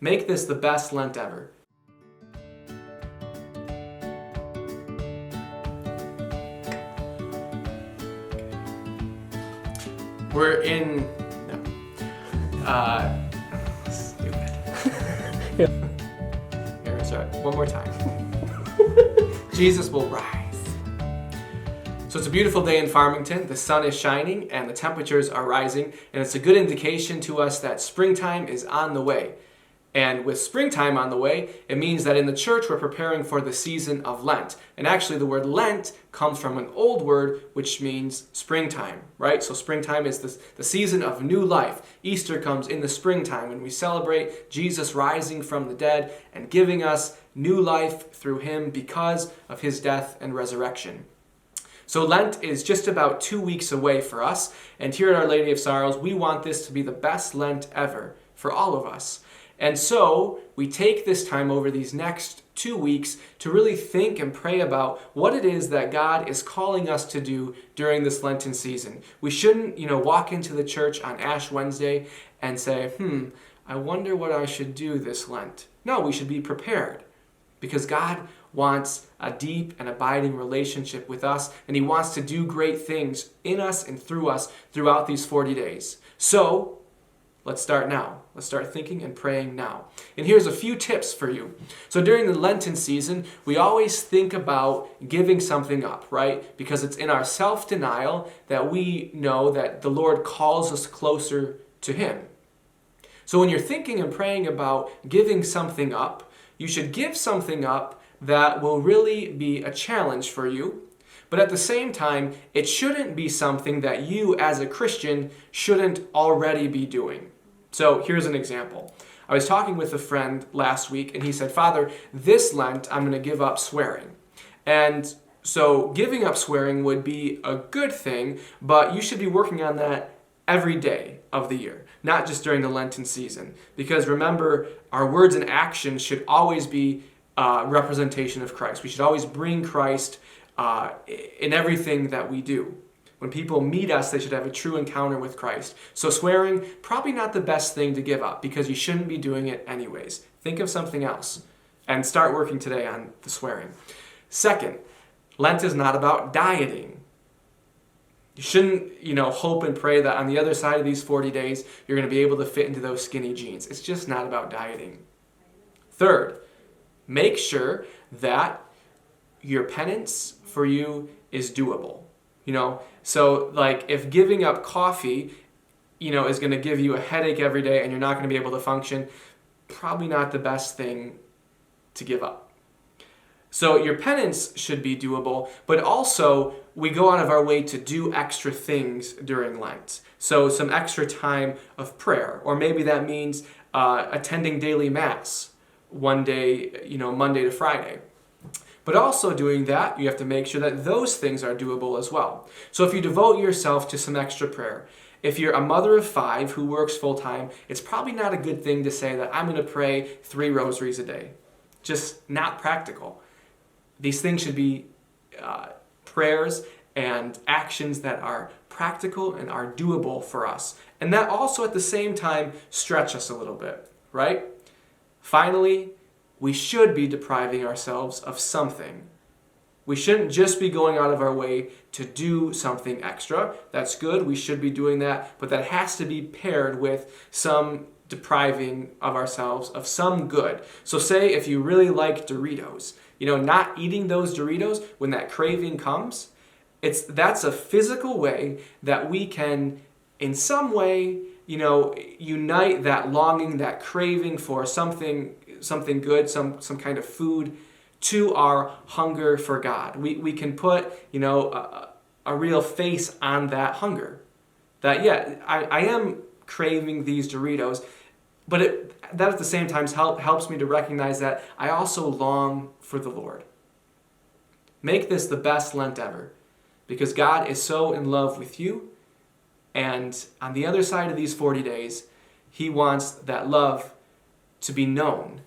Make this the best Lent ever. We're in... No. Stupid. Here, let's try it one more time. Jesus will rise. So it's a beautiful day in Farmington. The sun is shining and the temperatures are rising, and it's a good indication to us that springtime is on the way. And with springtime on the way, it means that in the church we're preparing for the season of Lent. And actually the word Lent comes from an old word which means springtime, right? So springtime is the season of new life. Easter comes in the springtime when we celebrate Jesus rising from the dead and giving us new life through him because of his death and resurrection. So Lent is just about 2 weeks away for us. And here at Our Lady of Sorrows, we want this to be the best Lent ever for all of us. And so we take this time over these next 2 weeks to really think and pray about what it is that God is calling us to do during this Lenten season. We shouldn't, walk into the church on Ash Wednesday and say, I wonder what I should do this Lent. No, we should be prepared because God wants a deep and abiding relationship with us, and he wants to do great things in us and through us throughout these 40 days. So let's start now. Let's start thinking and praying now. And here's a few tips for you. So during the Lenten season, we always think about giving something up, right? Because it's in our self-denial that we know that the Lord calls us closer to him. So when you're thinking and praying about giving something up, you should give something up that will really be a challenge for you. But at the same time, it shouldn't be something that you as a Christian shouldn't already be doing. So here's an example. I was talking with a friend last week and he said, Father, this Lent I'm going to give up swearing. And so giving up swearing would be a good thing, but you should be working on that every day of the year, not just during the Lenten season. Because remember, our words and actions should always be representation of Christ. We should always bring Christ in everything that we do. When people meet us, they should have a true encounter with Christ. So swearing, probably not the best thing to give up because you shouldn't be doing it anyways. Think of something else and start working today on the swearing. Second, Lent is not about dieting. You shouldn't, hope and pray that on the other side of these 40 days, you're going to be able to fit into those skinny jeans. It's just not about dieting. Third, make sure that your penance for you is doable. So like if giving up coffee, is going to give you a headache every day and you're not going to be able to function, probably not the best thing to give up. So your penance should be doable, but also we go out of our way to do extra things during Lent. So some extra time of prayer, or maybe that means attending daily Mass one day, Monday to Friday. But also doing that, you have to make sure that those things are doable as well. So if you devote yourself to some extra prayer, if you're a mother of 5 who works full-time, it's probably not a good thing to say that I'm going to pray 3 rosaries a day. Just not practical. These things should be prayers and actions that are practical and are doable for us. And that also at the same time stretch us a little bit, right? Finally, we should be depriving ourselves of something. We shouldn't just be going out of our way to do something extra. That's good, we should be doing that, but that has to be paired with some depriving of ourselves of some good. So say if you really like Doritos, not eating those Doritos when that craving comes, that's a physical way that we can, in some way, unite that longing, that craving for something good, some kind of food, to our hunger for God. We can put, a real face on that hunger. That, I am craving these Doritos, but that at the same time helps me to recognize that I also long for the Lord. Make this the best Lent ever, because God is so in love with you, and on the other side of these 40 days, he wants that love to be known.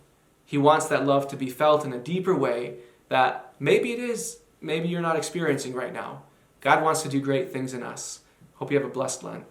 He wants that love to be felt in a deeper way that maybe you're not experiencing right now. God wants to do great things in us. Hope you have a blessed Lent.